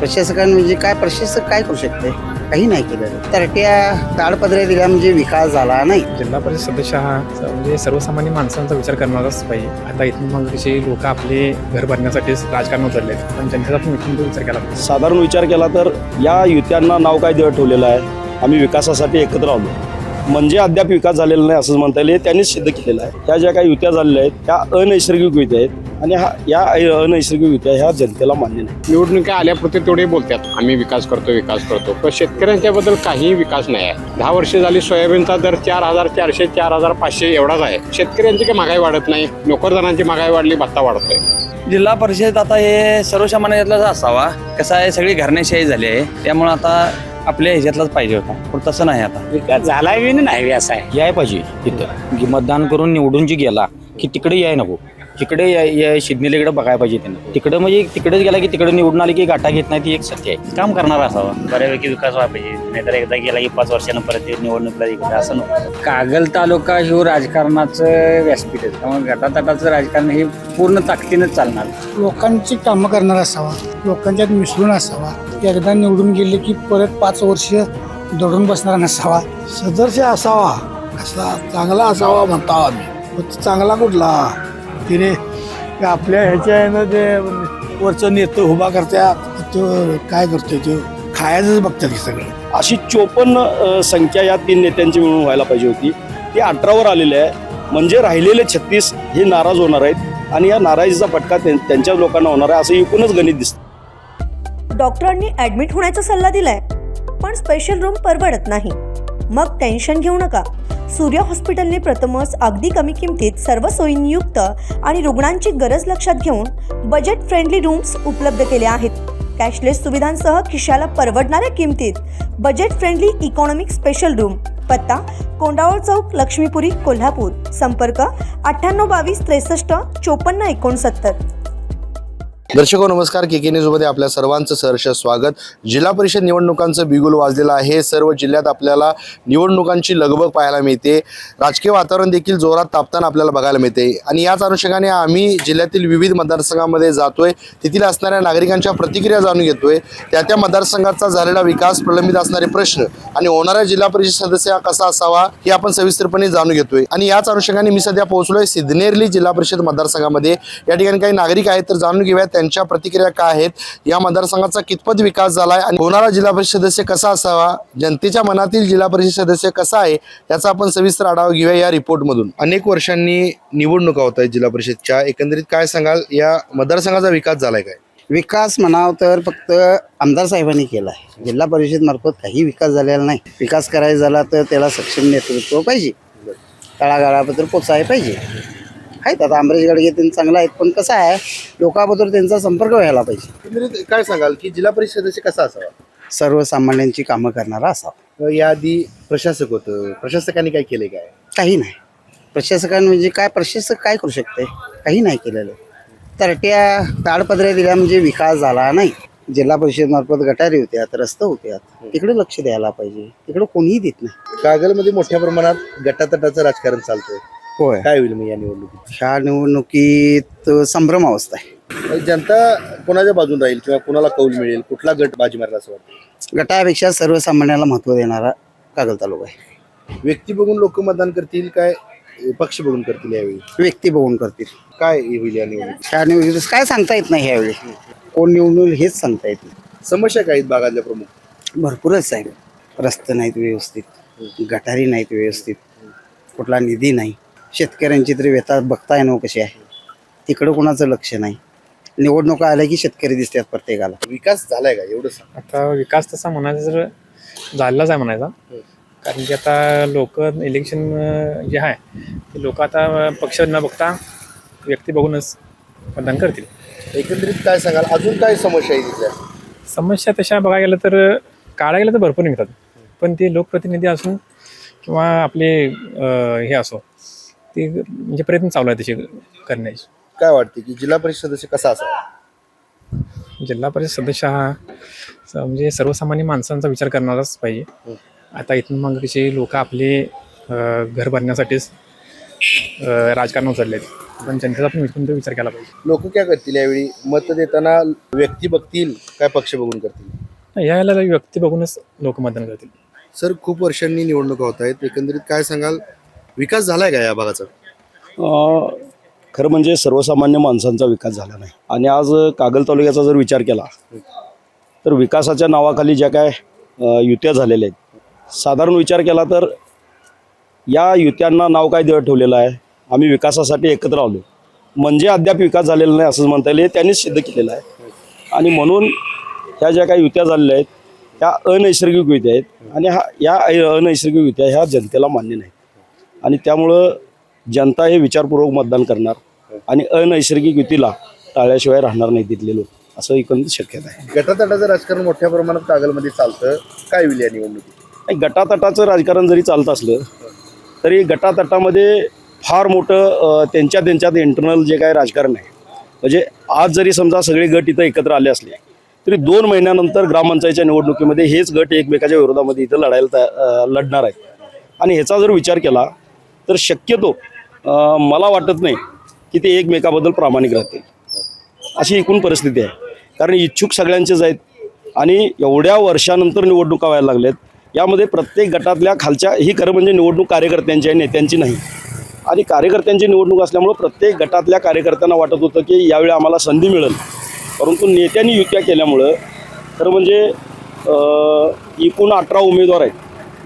प्रशासकांनी म्हणजे काय प्रशासक काय करू शकते? काही नाही केलं. तरट्या ताडपत्र्या दिल्या म्हणजे विकास झाला नाही. जिल्हा परिषद सदस्य हा म्हणजे सर्वसामान्य माणसांचा विचार करणारच पाहिजे. आता इथून मग कसे लोक आपले घर भरण्यासाठीच राजकारण उतरलेत, पण जनतेचा पण इथून विचार केला पाहिजे. साधारण विचार केला तर या युत्यांना नाव काय देत ठेवलेलं आहे, आम्ही विकासासाठी एकत्र आलो. म्हणजे अद्याप विकास झालेला नाही असं म्हणता येईल. त्यांनीच सिद्ध केलेलं आहे. त्या ज्या काही युत्या झालेल्या आहेत त्या अनैसर्गिक युत्या आहेत आणि या अनैसर्गिक युत्या ह्या जनतेला मान्य नाही. निवडणुका आल्यापुरते तेवढे बोलतात आम्ही विकास करतो, पण शेतकऱ्यांच्याबद्दल काही विकास नाही आहे. 10 वर्ष झाली सोयाबीनचा दर 4,400 4,500 एवढाच आहे. शेतकऱ्यांची काही महागाई वाढत नाही, नोकरदारांची महागाई वाढली, भत्ता वाढतोय. जिल्हा परिषद आता हे सर्वसामान्यातलाच असावा. कसं आहे, सगळी घराणेशाही झाली आहे, त्यामुळे आता आपल्या ह्याच्यातलाच पाहिजे होता, पण तसं नाही. आता विकास झाला बी नाही असं आहे. याय पाहिजे तिथं की मतदान करून निवडून जी गेला की तिकडे याय नको, तिकडे या शिदनेलीकडे बघायला पाहिजे त्यांना. तिकडे म्हणजे तिकडेच गेला की तिकडे निवडून आले की गाठा घेत नाही, ती एक सत्य आहे. काम करणार असावा, बऱ्यापैकी विकास व्हायला पाहिजे. नाहीतर एकदा गेला की 5 वर्षांना परत निवडणुकीला इकडे असं नको. कागल तालुका हे राजकारणाचं व्यासपीठ आहे, त्यामुळे गटातटाचं राजकारण हे पूर्ण ताकदीनंच चालणार. लोकांची कामं करणार असावा, लोकांच्यात मिसळून असावा. एकदा निवडून गेले की परत 5 वर्ष दडून बसणार नसावा. सदस्य असावा, असा चांगला असावा म्हणता आम्ही. चांगला कुठला तिने आपल्या ह्याच्या ते वरचं नेतं उभा करतात, तो काय करतोय, तो खायचंच बघतात हे सगळं. अशी 54 संख्या या 3 नेत्यांची मिळून व्हायला पाहिजे होती. ती 18वर आलेली आहे. म्हणजे राहिलेले 36 हे नाराज होणार आहेत आणि या नाराजीचा फटका त्यांच्या लोकांना होणार आहे असं एकूणच गणित दिसतं. डॉक्टरांनी ऍडमिट होण्याचा सल्ला दिलाय, पण स्पेशल रूम परवडत नाही. मग टेन्शन घेऊ नका. सूर्य हॉस्पिटलने प्रथमच अगदी कमी किमतीत सर्व सोयींयुक्त आणि रुग्णांची गरज लक्षात घेऊन बजेट फ्रेंडली रूम्स उपलब्ध केले आहेत. कॅशलेस सुविधांसह खिशाला परवडणाऱ्या किमतीत budget friendly economic special room. पत्ता कोंडावळ चौक, लक्ष्मीपुरी, कोल्हापूर. संपर्क 9822 63 54 69. दर्शको नमस्कार, के न्यूजमध्ये आपल्या सर्वांचं सहर्ष स्वागत. जिल्हा परिषद निवडणुकांचं बिगुल वाजलेलं आहे. सर्व जिल्ह्यात आपल्याला निवडणुकांची लगबग पाहायला मिळते. राजकीय वातावरण देखील जोरात तापताना आपल्याला बघायला मिळते आणि याच अनुषंगाने आम्ही जिल्ह्यातील विविध मतदारसंघांमध्ये जातोय, तेथील असणाऱ्या नागरिकांच्या प्रतिक्रिया जाणून घेतोय. त्या मतदारसंघाचा झालेला विकास, प्रलंबित असणारे प्रश्न आणि होणारा जिल्हा परिषद सदस्य कसा असावा हे आपण सविस्तरपणे जाणून घेतोय. आणि याच अनुषंगाने मी सध्या पोहोचलोय सिद्धनेरली जिल्हा परिषद मतदारसंघामध्ये. या ठिकाणी काही नागरिक आहेत, तर जाणून घेऊया त्यांच्या प्रतिक्रिया काय आहेत, या मतदारसंघाचा कितपत विकास झालाय आणि होणारा जिल्हा परिषद सदस्य कसा असावा, जनतेच्या मनातील जिल्हा परिषद सदस्य कसा आहे याचा आपण सविस्तर आढावा घेऊया या रिपोर्टमधून. अनेक वर्षांनी निवडणुका होत आहेत जिल्हा परिषदच्या, एकंदरीत काय सांगाल, या मतदारसंघाचा विकास झालाय काय? विकास म्हणावं तर फक्त आमदार साहेबांनी केला आहे. जिल्हा परिषद मार्फत काही विकास झालेला नाही. विकास करायचा झाला तर त्याला सक्षम नेतृत्व पाहिजे, तळागाळाबद्दल पोचायला पाहिजे. आहेत आता अमरीश गडगे त्यांनी चांगला आहेत, पण कसं आहे, लोकांबरोबर त्यांचा संपर्क व्हायला पाहिजे. एकंदरीत काय सांगाल की जिल्हा परिषद सदस्य कसा असावा? सर्वसामान्यांची कामं करणारा असावा. याआधी प्रशासक होतं, प्रशासकांनी काय केले काय? काही नाही. प्रशासकांनी म्हणजे काय प्रशासक काय करू शकते? काही नाही केलेलं. तरट्या ताडपत्र्या दिल्या म्हणजे विकास झाला नाही. जिल्हा परिषद मार्फत गटारी होत्यात, रस्ते होत्यात, तिकडे लक्ष द्यायला पाहिजे. तिकडे कोणीही देत नाही. कागलमध्ये मोठ्या प्रमाणात गटातटाचं राजकारण चालतंय. होय, काय होईल मग या निवडणुकीत? ह्या निवडणुकीत संभ्रम अवस्था आहे. जनता कोणाच्या बाजून राहील किंवा कोणाला कौल मिळेल, कुठला गट बाजी मारला असं वाटतं? गटापेक्षा सर्वसामान्याला महत्त्व देणारा कागल तालुका आहे. व्यक्ती बघून लोक मतदान करतील काय पक्ष बघून करतील यावेळी? व्यक्ती बघून करतील. काय होईल या निवडणुकीत? ह्या निवडणुकीत काय सांगता येत नाही. ह्यावेळी कोण निवडून हेच सांगता येत नाही. समस्या काय आहेत भागातल्या प्रमुख? भरपूरच आहे. रस्ते नाहीत व्यवस्थित, गटारी नाहीत व्यवस्थित, कुठला निधी नाही. शेतकऱ्यांची तरी व्यथा बघताय ना कशी आहे, तिकडं कोणाचं लक्ष नाही. निवडणुका आल्या की शेतकरी दिसतात प्रत्येकाला. विकास झालाय का एवढं सांग? आता विकास तसा म्हणायचा जर झालेलाच आहे म्हणायचा, कारण की आता लोक इलेक्शन जे आहे ते लोक आता पक्ष न बघता व्यक्ती बघूनच मतदान करतील. एकंदरीत काय सांगाल, अजून काय समस्या आहे तिथल्या? समस्या तशा बघायला गेलं तर काढायला गेलं तर भरपूर निघतात, पण ते लोकप्रतिनिधी असून किंवा आपले हे असो, ते म्हणजे प्रयत्न चालू आहे तसे करण्याचे. काय वाटते की जिल्हा परिषद सदस्य कसा असावा? जिल्हा परिषद सदस्य हा म्हणजे सर्वसामान्य माणसांचा विचार करणारच पाहिजे. आता इथून मग कसे लोक आपले घर भरण्यासाठीच राजकारण उतरलेत, पण जनतेचा पण कोणतरी विचार केला पाहिजे. लोक काय करतील यावेळी मत देताना? व्यक्ती बघतील काय पक्ष बघून करतील? यायला व्यक्ती बघूनच लोक मतदान करतील. सर, खूप वर्षांनी निवडणुका होत आहेत, एकंदरीत काय सांगाल? विकास झालाय का या भागाचा? खरं म्हणजे सर्वसामान्य माणसांचा विकास झाला नाही. आणि आज कागल तालुक्याचा जर विचार केला तर विकासाच्या नावाखाली ज्या काय युत्या झालेल्या आहेत, साधारण विचार केला तर या युत्यांना नाव काय ठेवलेलं आहे, आम्ही विकासासाठी एकत्र आलो, म्हणजे अद्याप विकास झालेला नाही असंच म्हणता येईल. त्यांनीच सिद्ध केलेलं आहे. आणि म्हणून ह्या ज्या काही युत्या झालेल्या आहेत त्या अनैसर्गिक युत्या आहेत. आणि या अनैसर्गिक युत्या ह्या जनतेला मान्य नाहीत. आणि त्यामुळं जनता हे विचारपूर्वक मतदान करणार आणि अनैसर्गिक युतीला टाळल्याशिवाय राहणार नाही तिथले लोक, असं एकंदरीत शक्यता आहे. गटातटाचं राजकारण मोठ्या प्रमाणात कागलमध्ये चालतं, काय होईल या निवडणुकीत? गटातटाचं राजकारण जरी चालत असलं तरी गटातटामध्ये फार मोठं त्यांच्यात इंटरनल जे काय राजकारण आहे, म्हणजे आज जरी समजा सगळे गट इथं एकत्र आले असले तरी 2 महिन्यानंतर ग्रामपंचायतच्या निवडणुकीमध्ये हेच गट एकमेकाच्या विरोधामध्ये इथं लढणार आहेत. आणि ह्याचा जर विचार केला तर शक्यतो मला वाटत नाही की ते एकमेकाबद्दल प्रामाणिक राहतील, अशी एकूण परिस्थिती आहे. कारण इच्छुक सगळ्यांचेच आहेत आणि एवढ्या वर्षानंतर निवडणुका व्हायला लागल्यात. यामध्ये प्रत्येक गटातल्या खालच्या, ही खरं म्हणजे निवडणूक कार्यकर्त्यांची आहे, नेत्यांची नाही. आणि कार्यकर्त्यांची निवडणूक असल्यामुळं प्रत्येक गटातल्या कार्यकर्त्यांना वाटत होतं की यावेळी आम्हाला संधी मिळेल. परंतु नेत्यांनी युत्या केल्यामुळं खरं म्हणजे एकूण 18 उमेदवार आहेत,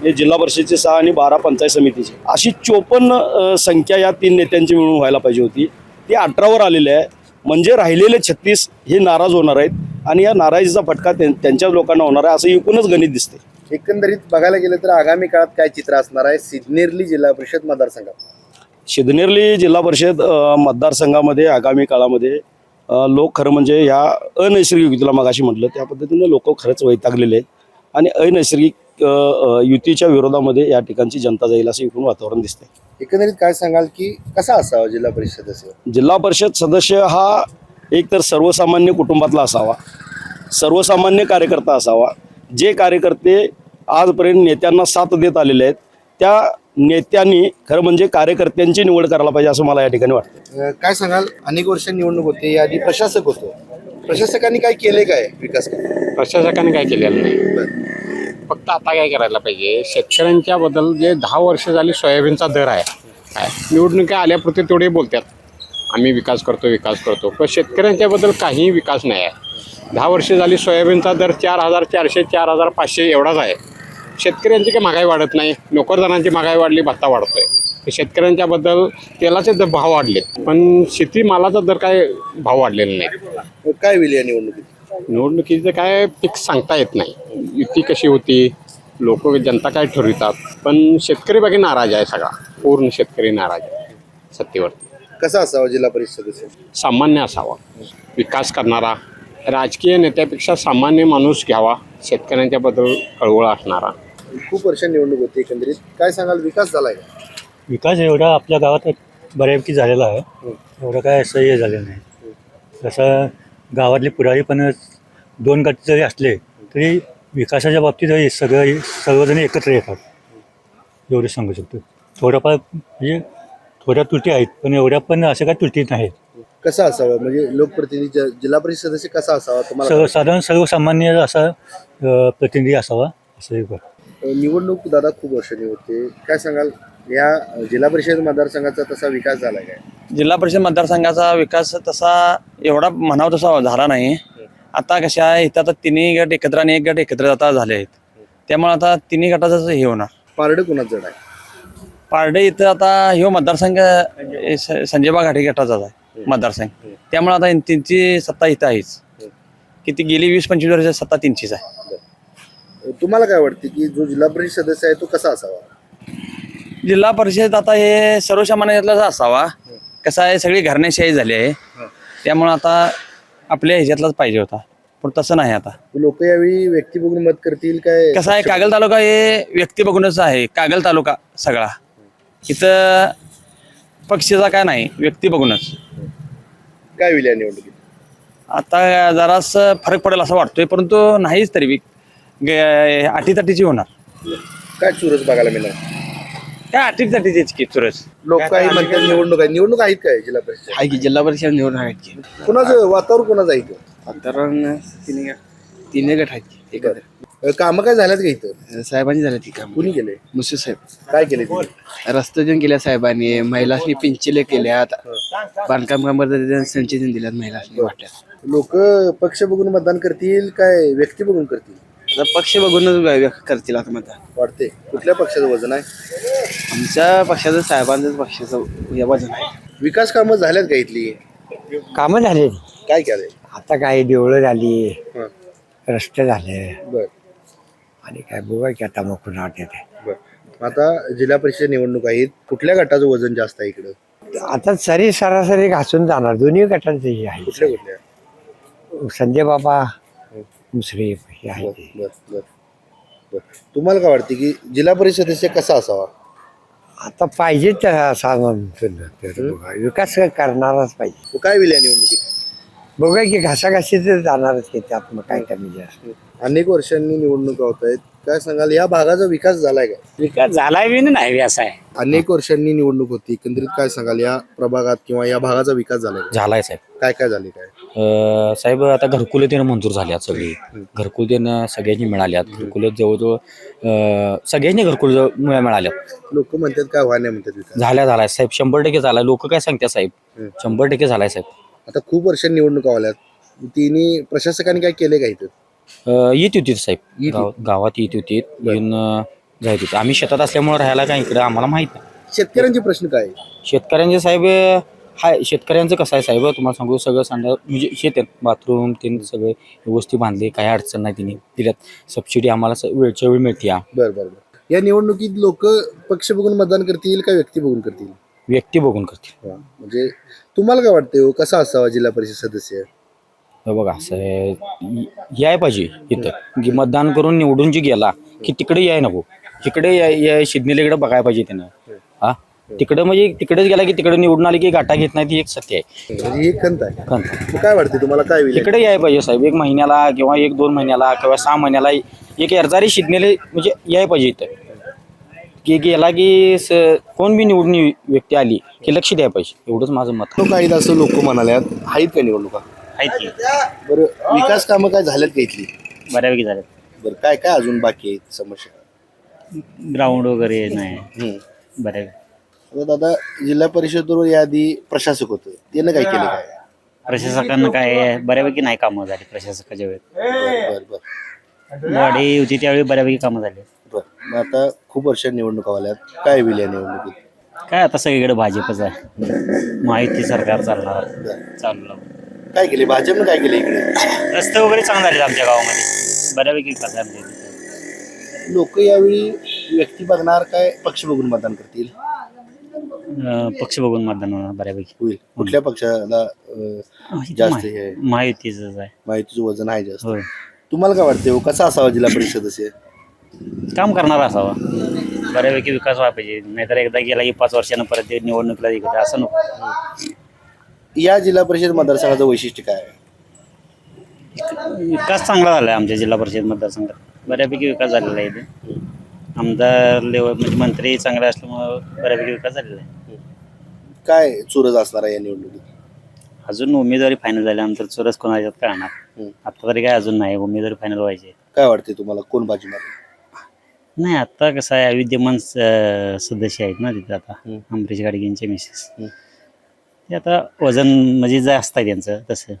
हे जिल्हा परिषदेचे 6 आणि 12 पंचायत समितीचे, अशी 54 संख्या या 3 नेत्यांची मिळून व्हायला पाहिजे होती. ती 18वर आलेली आहे. म्हणजे राहिलेले 36 हे नाराज होणार आहेत आणि या नाराजीचा फटका त्यांच्याच लोकांना होणार आहे, असं एकूणच गणित दिसते. एकंदरीत बघायला गेलं तर आगामी काळात काय चित्र असणार आहे सिद्धनेरली जिल्हा परिषद मतदारसंघात? सिद्धनेरली जिल्हा परिषद मतदारसंघामध्ये आगामी काळामध्ये लोक खरं म्हणजे ह्या अनैसर्गिक युतीला मगाशी म्हटलं त्या पद्धतीनं लोक खरंच वैतागलेले आहेत आणि अनैसर्गिक युतीच्या विरोधामध्ये या ठिकाणची जनता जाईल असं एकूण वातावरण दिसतंय. एकंदरीत काय सांगाल की कसा असावा जिल्हा परिषद सदस्य? जिल्हा परिषद सदस्य हा एक तर सर्वसामान्य कुटुंबातला असावा, सर्वसामान्य कार्यकर्ता असावा. जे कार्यकर्ते आजपर्यंत नेत्यांना साथ देत आलेले आहेत त्या नेत्यांनी खरं म्हणजे कार्यकर्त्यांची निवड करायला पाहिजे असं मला या ठिकाणी वाटतं. काय सांगाल? अनेक वर्ष निवडणूक होते, याआधी प्रशासक होतो, प्रशासकांनी काय केले काय विकास? प्रशासकाने काय केलेलं नाही. फक्त आता काय करायला पाहिजे, शेतकऱ्यांच्या बद्दल जे 10 वर्ष झाली सोयाबीनचा दर आहे, काय निवडणुका आल्यापुरते तेवढे बोलतात आम्ही विकास करतो, पण शेतकऱ्यांच्याबद्दल काहीही विकास नाही आहे. 10 वर्ष झाली सोयाबीनचा दर 4,400 4,500 एवढाच आहे. शेतकऱ्यांची काही महागाई वाढत नाही, नोकरदारांची महागाई वाढली, भत्ता वाढतोय. शेतकऱ्यांच्याबद्दल तेलाचे दर भाव वाढलेत, पण शेतीमालाचा दर काय भाव वाढलेला नाही. काय होईल या निवडणुकीत? निवडणुकीचं काय फिक्स सांगता येत नाही. युती कशी होती, लोक जनता काय ठरवितात, पण शेतकरी बाकी नाराज आहे, सगळा पूर्ण शेतकरी नाराज आहे सत्तेवरती. कसा असावा जिल्हा परिषद सदस्य? सामान्य असावा, विकास करणारा, राजकीय नेत्यापेक्षा सामान्य माणूस घ्यावा, शेतकऱ्यांच्याबद्दल कळवळ असणारा. खूप वर्ष निवडणूक होती, एकंदरीत काय सांगाल? विकास झालाय का? विकास एवढा आपल्या गावात बऱ्यापैकी झालेला आहे, एवढं काय असं हे झालेलं नाही. जसं गावातले पुढारी पण 2 गट जरी असले तरी विकासाच्या बाबतीत सर्वजण एकत्र येतात, एवढं सांगू शकतो. थोडंफार म्हणजे थोड्या त्रुटी आहेत, पण एवढ्या पण असं काय त्रुटी नाहीत. कसा असावा म्हणजे लोकप्रतिनिधी जिल्हा परिषद सदस्य कसा असावा तुम्हाला? साधारण सर्वसामान्य असा प्रतिनिधी असावा असं. निवडणूक दादा खूप वर्षांनी होते, काय सांगाल या जिल्हा परिषद मतदारसंघाचा तसा विकास झाला काय? जिल्हा परिषद मतदारसंघाचा विकास तसा एवढा म्हणावा तसा झाला नाही. आता कशा आहे, इथं आता 3 गट एकत्र आणि 1 गट एकत्र आता झाले आहेत, त्यामुळे आता 3 गटाचं हे होणार. पारडं कुणाचं जड आहे? पारडे इथं आता ह्यो मतदारसंघ संजयबा घाटे गटाचाच आहे मतदारसंघ, त्यामुळे आता त्यांची सत्ता इथं आहेच. किती गेली 20-25 वर्ष सत्ता त्यांचीच आहे. तुम्हाला काय वाटते की जो जिल्हा परिषद सदस्य आहे तो कसा असावा? जिल्हा परिषद आता हे सर्वसामान्यातलाच असावा. कसं आहे, सगळी घराणेशाही झाली आहे, त्यामुळं आता आपल्या ह्याच्यातलाच पाहिजे होता, पण तसं नाही. आता लोक यावेळी व्यक्ती बघून मत करतील काय? कसं आहे, कागल तालुका हे व्यक्ती बघूनच आहे. कागल तालुका सगळा इथं पक्षाचा काय नाही, व्यक्ती बघूनच. काय होईल या निवडणुकीत? आता जरास फरक पडेल असं वाटतोय, परंतु नाहीच तरी अटीतटीची होणार. काय चुरस बघायला मिळणार? काय अटीच की चुरस लोक काही म्हणतात निवडणूक आहेत काय जिल्हा परिषद आहे की जिल्हा परिषद निवडून आहेत की कुणाचं वातावरण कुणाचं आहे इथं? वातावरण तिन्ही गट आहेत की एकत्र कामं काय झाल्यात का इथं? साहेबांनी झालं ती काम कुणी केले? मुसे साहेब काय केले ते? रस्ते देऊन केल्या साहेबांनी महिलांनी पिंचिले केल्यात बांधकाम कामगार संचलन दिल्यात महिलांनी वाटल्यात लोक पक्ष बघून मतदान करतील काय व्यक्ती बघून करतील? आता पक्ष बघूनच करतील आता मतदान वाटते कुठल्या पक्षाचं वजन आहे? आमच्या पक्षाचं साहेबांचं पक्षाचं वजन आहे. विकास कामं झाल्यात का इथली? कामं झाले काय केलंय? आता काय देवळं झाली हं. रस्ते झाले बर आणि काय बघा की आता मग कुणा वाटते बर आता जिल्हा परिषद निवडणूक आहेत कुठल्या गटाचं वजन जास्त आहे इकडं? आता सरासरी घासून जाणार दोन्ही गटांचे आहे कुठल्या कुठल्या? संजय बाबा मुसरे हे आहे बर बर बर बर तुम्हाला काय वाटते की जिल्हा परिषद सदस्य कसा असावा? आता पाहिजे असा विकास करणारच पाहिजे तो काय होईल या निवडणुकीत? बघा की घासाघाशी तर जाणारच की त्यात मग काय कमी जास्त अनेक वर्षांनी निवडणुका होत आहेत काय सांगाल या भागाचा विकास झालाय का? विकास झालाय बी नाही असं आहे. अनेक वर्षांनी निवडणूक होती एकंदरीत काय सांगाल या प्रभागात किंवा या भागाचा विकास झालाय का? झालाय साहेब. काय काय झाले काय? साहेब आता घरकुलं त्यानं मंजूर झाल्यात सगळी. घरकुल त्यानं सगळ्यांनी मिळाल्यात. घरकुलं जवळजवळ सगळ्यांनी घरकुल मिळाल्यात. लोक म्हणतात काय व्हाय नाही म्हणतात विकास झालाय साहेब 100% झालाय. लोक काय सांगतात साहेब 100% झालाय साहेब. आता खूप वर्षांनी निवडणुका आल्यात तिन्ही प्रशासकांनी काय केले का इथं? येत होती साहेब येत गावात येत होती येऊन जायत होते. आम्ही शेतात असल्यामुळे राहायला काय इकडे आम्हाला माहित नाही. शेतकऱ्यांचे प्रश्न काय आहे? शेतकऱ्यांचे साहेब हाय शेतकऱ्यांचं कसं आहे साहेब तुम्हाला सांगू सगळं सांगा म्हणजे शेत बाथरूम ते सगळे व्यवस्थित बांधले काही अडचण नाही तिने दिल्यात. सबसिडी आम्हाला वेळच्या वेळी मिळते. बरं बरं बरं या निवडणुकीत लोक पक्ष बघून मतदान करतील का व्यक्ती बघून करतील? व्यक्ती बघून करतील. म्हणजे तुम्हाला काय वाटतं हो कसा असावा जिल्हा परिषद सदस्य? बघा असं याय पाहिजे इथं की मतदान करून निवडून जी गेला की तिकडे याय नको इकडे या शिदनीला बघायला पाहिजे त्यानं. हा तिकडं म्हणजे तिकडेच गेला की तिकडे निवडून आले की गाठा घेत नाही ती एक सत्य आहे. म्हणजे ही खंत आहे. खंत काय वाटते तुम्हाला काय होईल? तिकडे याय पाहिजे साहेब 1 महिन्याला किंवा 1-2 महिन्याला किंवा 6 महिन्याला एक अर्जारी शिदनीला म्हणजे याय पाहिजे इथं की गेला की कोण बी निवडून व्यक्ती आली की लक्ष द्यायला पाहिजे एवढंच माझं मत आहे. काही असं लोक म्हणाल्यात आहेत का निवडणुका? आहेत की बरं विकास कामं काय झाल्यात का इथली? बऱ्यापैकी झाले. बरं काय काय अजून बाकी आहेत समस्या? ग्राउंड वगैरे नाही बऱ्यापैकी. आता दादा जिल्हा परिषदेवर याआधी प्रशासक होतं त्यानं काय केलं काय? प्रशासकांना काय बऱ्यापैकी नाही कामं झाली प्रशासकाच्या वेळेत. बरं बरं बरं वाढी होती त्यावेळी बऱ्यापैकी कामं झाली. बरं मग आता खूप वर्ष निवडणुका आल्यात काय होईल या निवडणुकीत? काय आता सगळीकडे भाजपच आहे. माहिती सरकार चालणार चालू काय केले भाजपनं काय केलं इकडे? रस्ते वगैरे चांगले झाले आमच्या गावामध्ये बऱ्यापैकी विकास झाले आमच्या इथे. लोक यावेळी व्यक्ती बघणार काय पक्ष बघून मतदान करतील? पक्ष बघून मतदान होणार बऱ्यापैकी. होईल कुठल्या पक्षाला जास्त हे आहे? माहितीच आहे. माहितीचं वजन आहे जास्त. होय तुम्हाला काय वाटते हो कसा असावा जिल्हा परिषद सदस्य? काम करणारा असावा बऱ्यापैकी विकास व्हायला पाहिजे. नाहीतर एकदा गेला की 5 वर्षानं परत ते निवडणुकीला इकडे असं नको. या जिल्हा परिषद मतदारसंघाचं वैशिष्ट्य काय आहे? विकास चांगला झाला आहे आमच्या जिल्हा परिषद मतदारसंघात बऱ्यापैकी विकास झालेला आहे इथे. आमदार लेवल म्हणजे मंत्री चांगले असल्यामुळं बऱ्यापैकी विकास झालेला आहे. काय चुरस असणार आहे या निवडणुकीत? अजून उमेदवारी फायनल झाल्यानंतर चुरस कोणाच्यात कळणार. आता तरी काय अजून नाही उमेदवारी फायनल व्हायची. काय वाटते तुम्हाला कोण बाजी मारेल? नाही आता कसं आहे विद्यमान सदस्य आहेत ना तिथे आता अमरीश गाडगेंचे मिसेस ते आता वजन म्हणजे जास्त आहे त्यांचं. तसं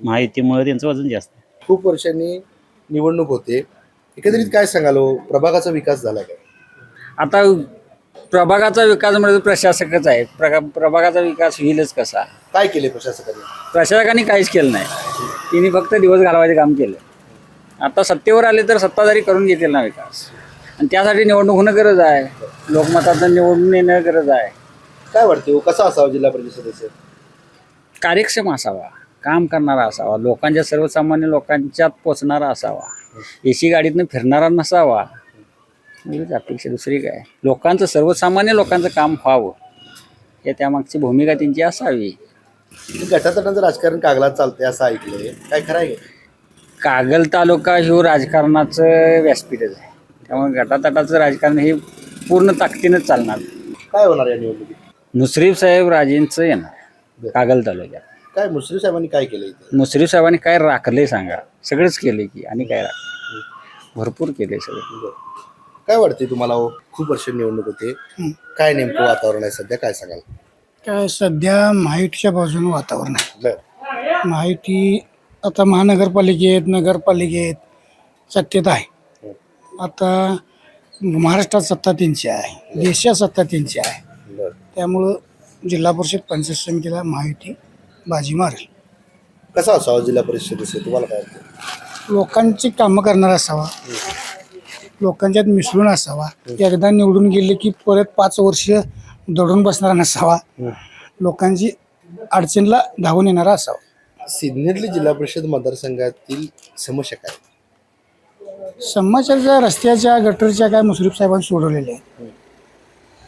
महायुतीमुळे त्यांचं वजन जास्त आहे. खूप वर्षांनी निवडणूक होते एकंदरीत काय सांगाल हो प्रभागाचा विकास झाला काय? आता प्रभागाचा विकास म्हणजे प्रशासकच आहे. प्रभागाचा विकास होईलच कसा? काय केले प्रशासकाने? प्रशासकांनी काहीच केलं नाही. तिने फक्त दिवस घालवायचं काम केलं. आता सत्तेवर आले तर सत्ताधारी करून घेतील ना विकास आणि त्यासाठी निवडणूक होणं गरज आहे. लोकमतातून निवडून येणं गरज आहे. काय वाटते हो कसा असावा जिल्हा परिषद सदस्य? कार्यक्षम असावा काम करणारा असावा लोकांच्या सर्वसामान्य लोकांच्यात पोचणारा असावा एसी गाडीतनं फिरणारा नसावा. एवढीच अपेक्षा दुसरी काय. लोकांचं सर्वसामान्य लोकांचं काम व्हावं हे त्यामागची भूमिका त्यांची असावी. गटातटांचं राजकारण कागलात चालतंय असं ऐकलंय काय खरं आहे? कागल तालुका हे राजकारणाचं व्यासपीठच आहे. त्यामुळे गटातटाचं राजकारण हे पूर्ण ताकदीनंच चालणार. काय होणार या निवडणुकीत? मुश्रीफ साहेब राजेंचं येणार कागल तालुक्यात. काय मुश्रीफ साहेबांनी काय केलं इथे? मुश्रीफ साहेबांनी काय राखले सांगा? सगळंच केले की, आणि काय भरपूर केले सगळं. काय वाटते तुम्हाला हो? खूप वर्ष निवडणूक होते, काय नेमकं वातावरण आहे सध्या, काय सांगाल? काय सध्या माहितीच्या बाजूने वातावरण आहे. बर. माहिती आता महानगरपालिकेत नगरपालिकेत सत्तेत आहे. आता महाराष्ट्रात सत्ता त्यांची आहे, देशात सत्ता त्यांची आहे. बर. त्यामुळं जिल्हा परिषद पंचायत समितीला माहिती बाजी मारेल. कसा असावा जिल्हा परिषद सदस्य तुम्हाला काय वाटतं? लोकांची कामं करणारा असावा, लोकांच्यात मिसळून असावा, एकदा निवडून गेले की परत 5 वर्ष दडून बसणारा नसावा, लोकांची अडचणीला धावून येणारा असावा. सिन्नरली जिल्हा परिषद मतदारसंघातील समस्या काय? समस्याच्या रस्त्याच्या गटरच्या काय मुश्रीफ साहेबांनी सोडवलेल्या आहेत.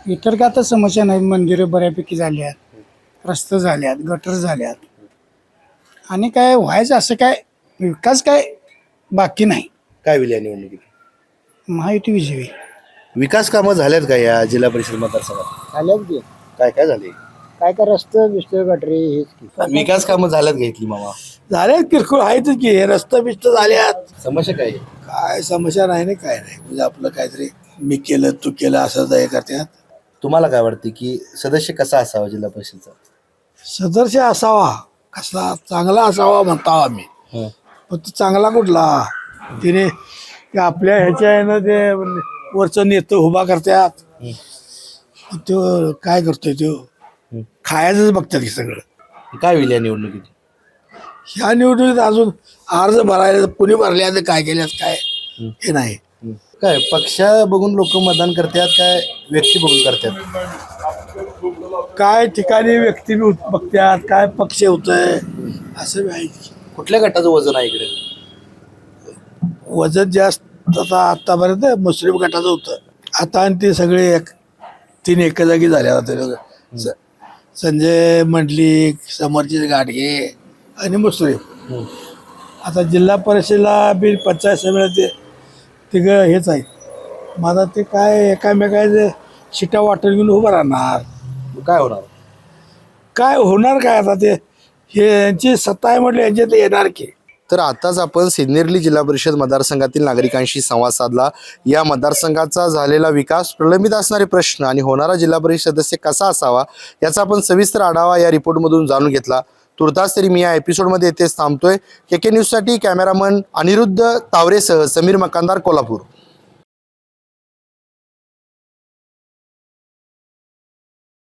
इतर काय आता समस्या नाहीत. मंदिरं बऱ्यापैकी झाल्यात, रस्ते झाल्यात, गटर झाल्यात, आणि काय व्हायचं असं काय विकास काय बाकी नाही. काय होईल या निवडणुकीत? महायुती विजयी विकास कामं झाल्यात का या जिल्हा परिषद मतदारसंघात? झाल्यात की, काय काय झाले? काय काय रस्ते बिस्ते गटरे हेच की विकास कामं झाल्यात का इथली मामा? झाल्यात, किरकोळ आहेतच की, रस्ते बिस्त झाल्यात. समस्या काय आहे? काय समस्या नाही ना, काय नाही. म्हणजे आपलं काहीतरी मी केलं तू केलं असं हे करतात. तुम्हाला काय वाटते की सदस्य कसा असावा जिल्हा परिषदचा? सदस्य असावा कसा, चांगला असावा म्हणता आम्ही. पण तो चांगला कुठला? तिने ते आपल्या ह्याच्या आहे ना, ते वरचं नेतं उभा करतात, तो काय करतोय, तो खायचंच बघतात हे सगळं. काय होईल या निवडणुकीत? ह्या निवडणुकीत अजून अर्ज भरायला कुणी भरल्या तर काय केल्यात काय हे नाही. काय पक्ष बघून लोक मतदान करतात, काय व्यक्ती बघून करतात? काय ठिकाणी व्यक्ती बी बघतात, काय पक्ष होतंय असं बी आहे. कुठल्या गटाचं वजन आहे इकडे? वजन जास्त आता आतापर्यंत मुस्लिम गटाचं होतं. आता आणि ते सगळे 3 एका जागी झाले. आता संजय मंडलिक, समरजित गाडगे आणि मुस्लिम. आता जिल्हा परिषदेला बी पंचायत समितीला तिघं हेच आहेत. माझा ते काय एकामेकाचे शिट्या वाटून घेऊन उभं राहणार. काय होणार? काय होणार काय आता, ते हे यांची सत्ता आहे म्हटलं, यांच्यात येणार की. तर आताच आपण सिन्नरली जिल्हा परिषद मतदारसंघातील नागरिकांशी संवाद साधला. या मतदारसंघाचा झालेला विकास, प्रलंबित असणारे प्रश्न आणि होणारा जिल्हा परिषद सदस्य कसा असावा याचा आपण सविस्तर आढावा या रिपोर्टमधून जाणून घेतला. तुर्तास तरी मी या एपिसोडमध्ये येथेच थांबतोय. KK न्यूजसाठी कॅमेरामन अनिरुद्ध तावरेसह समीर मकानदार, कोल्हापूर.